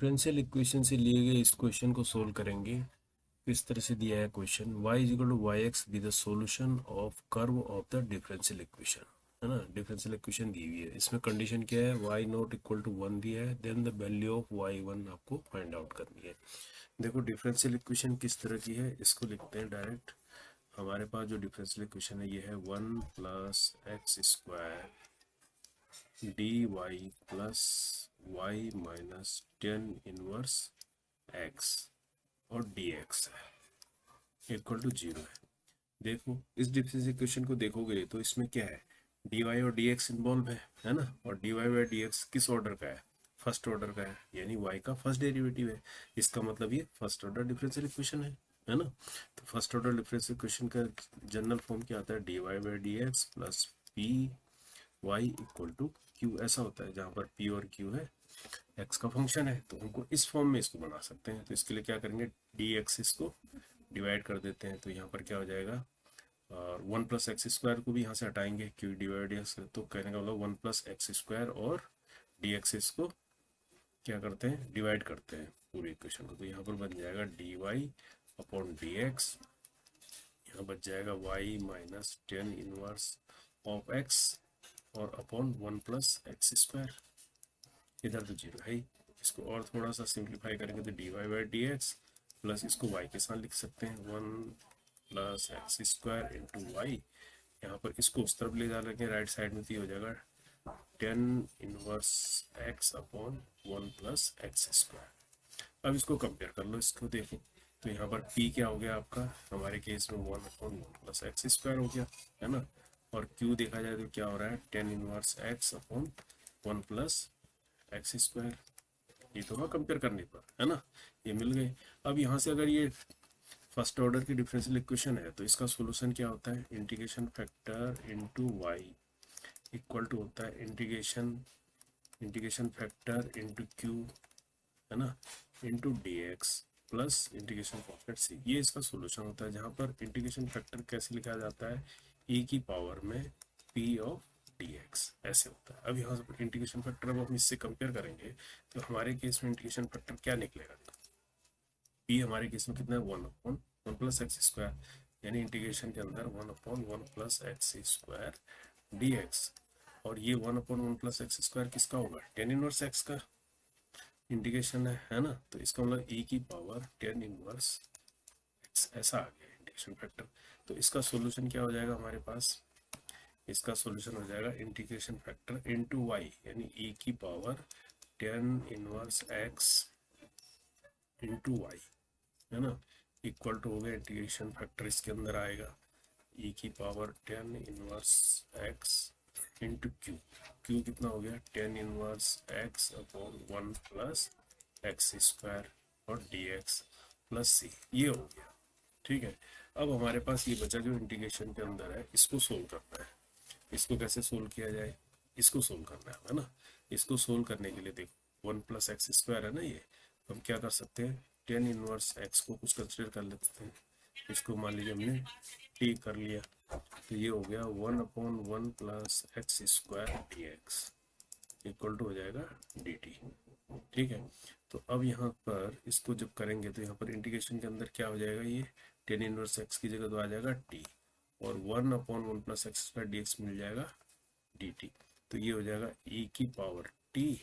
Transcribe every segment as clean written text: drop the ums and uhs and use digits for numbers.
Differential equation से लिए गए इस क्वेश्चन को सोल्व करेंगे। इस तरह से दिया है question, y is equal to y x be the solution of curve of the differential equation, है ना। डिफरेंशियल इक्वेशन दी हुई है, इसमें कंडीशन क्या है, y नॉट इक्वल टू 1 दिया है, then the value of y1 आपको फाइंड आउट करनी है। देखो डिफरेंशियल इक्वेशन किस तरह की है, इसको लिखते हैं डायरेक्ट। हमारे पास जो डिफरेंशियल इक्वेशन है ये है 1 plus x square d y plus y minus 10 inverse x और डी एक्स है इक्वल टू 0 है। देखो इस डिफरेंशियल इक्वेशन को देखोगे तो इसमें क्या है, डी वाई और डी एक्स इन्वॉल्व है ना। और d y by d x किस ऑर्डर का है, फर्स्ट ऑर्डर का है, यानी y का फर्स्ट डेरिवेटिव है। इसका मतलब ये फर्स्ट ऑर्डर डिफरेंशियल इक्वेशन है ना। तो फर्स्ट ऑर्डर डिफरेंशियल इक्वेशन का जनरल फॉर्म क्या आता है, d y by d x plus p y equal to q, ऐसा होता है। जहाँ पर पी और क्यू है एक्स का फंक्शन है, तो हमको इस फॉर्म में इसको बना सकते हैं। तो इसके लिए क्या करेंगे, डी एक्स इसको डिवाइड कर देते हैं, तो यहाँ पर क्या हो जाएगा, और 1 प्लस एक्स स्क्वायर को भी यहाँ से हटाएंगे, क्यू डिवाइड एक्स, तो कहने का मतलब 1 प्लस एक्स स्क्वायर और डी एक्स इसको क्या करते हैं, डिवाइड करते हैं पूरी इक्वेशन को। तो यहाँ पर बन जाएगा d y upon d x, यहाँ बच जाएगा y minus 10 inverse of x और अपॉन 1 प्लस एक्स स्क्वायर, इधर तो 0 है ही। इसको और थोड़ा सा सिंप्लीफाई करेंगे तो d y by d x plus इसको y के साथ लिख सकते हैं 1 plus x square into y. यहाँ पर इसको उस तरफ ले जा रहे हैं राइट साइड में, तो ये हो जाएगा 10 inverse x upon 1 plus x square. अब इसको कंपेयर कर लो, इसको देखो तो यहाँ पर p क्या हो गया आपका, हमारे केस में 1 अपॉन 1 प्लस एक्स स्क्वायर हो गया, है ना। और q देखा जाए तो क्या हो रहा है, 10 inverse x upon 1 plus x square. ये तो कंपेयर करने पर, है ना, ये मिल गए। अब यहाँ से अगर ये फर्स्ट ऑर्डर की डिफरेंशियल इक्वेशन है तो इसका सॉल्यूशन क्या होता है, integration factor into y equal to होता है इंटीग्रेशन फैक्टर इनटू क्यू, है ना, into d x plus integration factor c. ये इसका सॉल्यूशन होता है, जहाँ पर इंटीग्रेशन फैक्टर कैसे लिखा जाता है, e की पावर में p ऑफ dx, ऐसे होता है। अब यहाँ से इंटीग्रेशन फैक्टर अब हम इससे कंपेयर करेंगे तो हमारे केस में इंटीग्रेशन फैक्टर क्या निकलेगा, p हमारे केस में कितना है, 1 अपॉन 1 प्लस एक्स स्क्वायर, यानी इंटीग्रेशन के अंदर 1 upon 1 plus x square dx। और ये 1 अपॉन 1 प्लस एक्स स्क्वायर किसका होगा, 10 इनवर्स एक्स का इंटीग्रेशन है ना। तो इसका मतलब e की पावर 10 इनवर्स एक्स, ऐसा आ गया इंटीग्रेशन फैक्टर। तो इसका सॉल्यूशन क्या हो जाएगा हमारे पास, इसका सॉल्यूशन हो जाएगा इंटीग्रेशन फैक्टर इनटू वाई, यानी e की power 10 inverse x into y, है ना, इक्वल टू हो गया इंटीग्रेशन फैक्टर इसके अंदर आएगा e की power 10 inverse x into Q. Q कितना हो गया, 10 inverse x upon 1 plus x square और डी एक्स प्लस सी, ये हो गया। ठीक है, अब हमारे पास ये बचा जो इंटीग्रेशन के अंदर है, इसको सोल्व करना है। इसको कैसे सोल्व किया जाए, इसको सोल्व करना है ना। इसको सोल्व करने के लिए देखो 1 प्लस एक्स स्क्वायर है ना, ये हम क्या कर सकते हैं, 10 इनवर्स एक्स को कुछ कंसिडर कर लेते हैं। इसको मान लीजिए हमने टी कर लिया, तो ये हो गया 1 upon 1 plus x square d x equal to हो जाएगा डी टी। ठीक है, तो अब यहाँ पर इसको जब करेंगे तो यहाँ पर इंटीग्रेशन के अंदर क्या हो जाएगा, ये 10 इनवर्स एक्स की जगह तो आ जाएगा टी, और 1 upon 1 plus x square d x मिल जाएगा डी टी। तो ये हो जाएगा e की पावर t,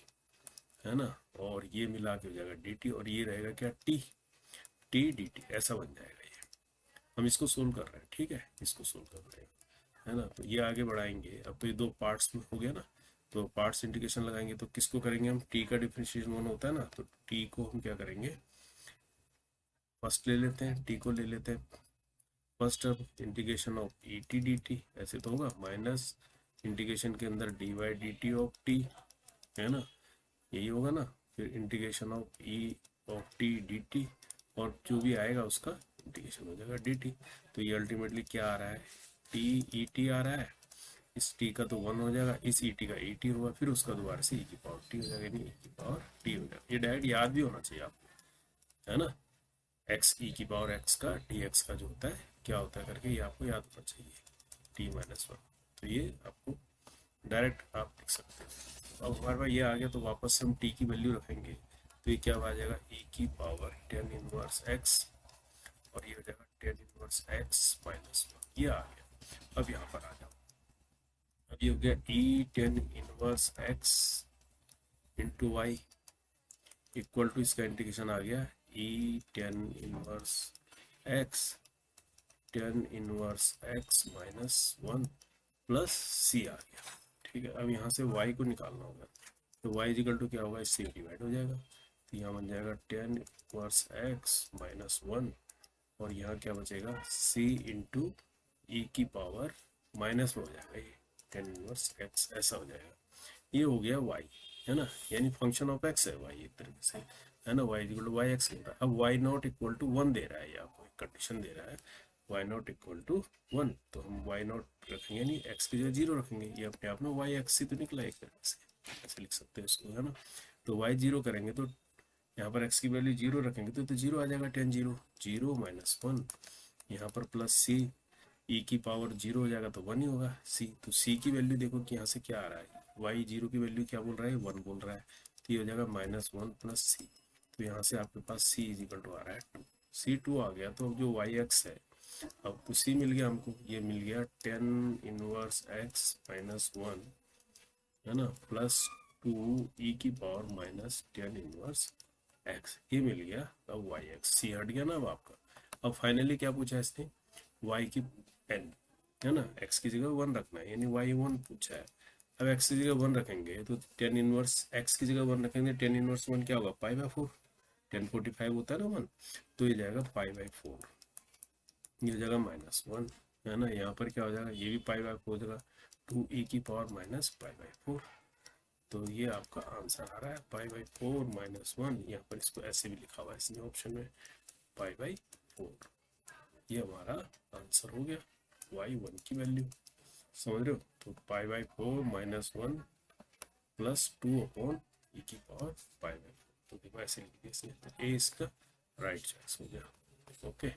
है ना, और ये मिला के हो जाएगा डी टी, और ये रहेगा क्या, टी डी टी, ऐसा बन जाएगा। ये हम इसको सोल्व कर रहे हैं, ठीक है, इसको सोल्व कर रहे हैं, है ना। तो ये आगे बढ़ाएंगे। अब तो ये दो पार्ट्स में हो गया ना, तो पार्ट्स इंटीग्रेशन लगाएंगे तो किसको करेंगे हम, टी का डिफरेंशिएशन वन होता है ना, तो टी को हम क्या करेंगे, फर्स्ट ले लेते हैं, टी को ले लेते हैं फर्स्ट। अब integration of e t d t, ऐसे तो होगा, माइनस इंटीग्रेशन के अंदर d y d t of t, है ना, यही होगा ना। फिर integration of e of t d t, और जो भी आएगा उसका इंटीग्रेशन हो जाएगा डी टी। तो ये अल्टीमेटली क्या आ रहा है, टी ई टी आ रहा है, इस टी का तो 1 हो जाएगा, इस ई टी का ई टी होगा, फिर उसका दोबारा से ई की पावर टी हो जाएगा, यानी ई की पावर टी हो जाएगा। ये डायरेक्ट याद भी होना चाहिए आपको, है ना, एक्स ई की पावर एक्स का डी एक्स का जो होता है क्या होता है करके, ये आपको याद होना चाहिए, टी माइनस 1। तो ये आपको डायरेक्ट आप लिख सकते हैं। अब हमारे पास ये आ गया, तो वापस से हम टी की वैल्यू रखेंगे, तो तो ये क्या आ जाएगा e की पावर टेन इनवर्स x, और ये हो जाएगा टेन इनवर्स x माइनस 1, ये आ गया। अब यहाँ पर आ जाओ, अब ये हो गया e ten inverse x into y equal to, इसका इंटीग्रेशन आ गया e ten inverse x ten inverse x minus 1 plus c आ गया। ठीक है, अब यहाँ से y को निकालना होगा, तो y इजिकल टू क्या होगा, इससे डिवाइड हो जाएगा, तो यहाँ बन जाएगा टेन इनवर्स x माइनस 1, और यहाँ क्या बचेगा c इंटू ई की पावर माइनस में हो जाएगा, ये टेन इनवर्स x ऐसा हो जाएगा। ये हो गया y, है ना, यानी फंक्शन ऑफ x है y एक तरीके से, है ना, y equal to y x मिल रहा है। अब y नॉट इक्वल टू 1 दे रहा है, ये आपको एक कंडीशन दे रहा है y नॉट इक्वल टू 1, तो हम y नॉट रखेंगे नहीं, x की जगह 0 रखेंगे, ये अपने आप में y एक्स से तो निकला एक तरीके से, ऐसे लिख सकते हैं इसको, है ना। तो y 0 करेंगे तो यहाँ पर x की वैल्यू 0 रखेंगे तो 0 आ जाएगा, टेन 0 0 माइनस 1, यहाँ पर प्लस c, e की पावर 0 हो जाएगा तो 1 ही होगा c, तो c की वैल्यू देखो कि यहाँ से क्या आ रहा है, y 0 की वैल्यू क्या बोल रहा है, 1 बोल रहा है, तो ये हो जाएगा माइनस 1 प्लस c, तो यहाँ से आपके पास c इज इक्वल टू आ रहा है 2, c 2 आ गया। तो अब जो वाई एक्स है, अब तो c मिल गया हमको, ये मिल गया टेन इनवर्स x माइनस 1, है ना, प्लस 2 e की power minus ten inverse x, ये मिल गया। अब वाई एक्स सी हट गया ना अब आपका। अब फाइनली क्या पूछा है इसने, y की n, है ना, x की जगह 1 रखना है, यानी y 1 पूछा है। अब x की जगह 1 रखेंगे तो टेन इनवर्स x की जगह 1 रखेंगे, टेन इनवर्स 1 क्या होगा, पाई बाई 4, 1045 होता है ना 1, तो ये जाएगा पाई बाई 4, ये हो जाएगा माइनस 1, है ना, यहाँ पर क्या हो जाएगा, ये भी पाई बाई 4 हो जाएगा, 2 e की पावर माइनस पाई बाई 4, तो ये आपका आंसर आ रहा है पाई बाई 4 माइनस 1, यहाँ पर इसको ऐसे भी लिखा हुआ है इसने ऑप्शन में, पाई बाई 4, ये हमारा आंसर हो गया वाई 1 की वैल्यू, समझ रहे हो। तो pi by 4 minus 1 plus 2 upon e की पावर पाई बाई 4, तो देखो ऐसे लिख दिया इसने, तो ए इसका राइट चॉइस हो गया। ओके।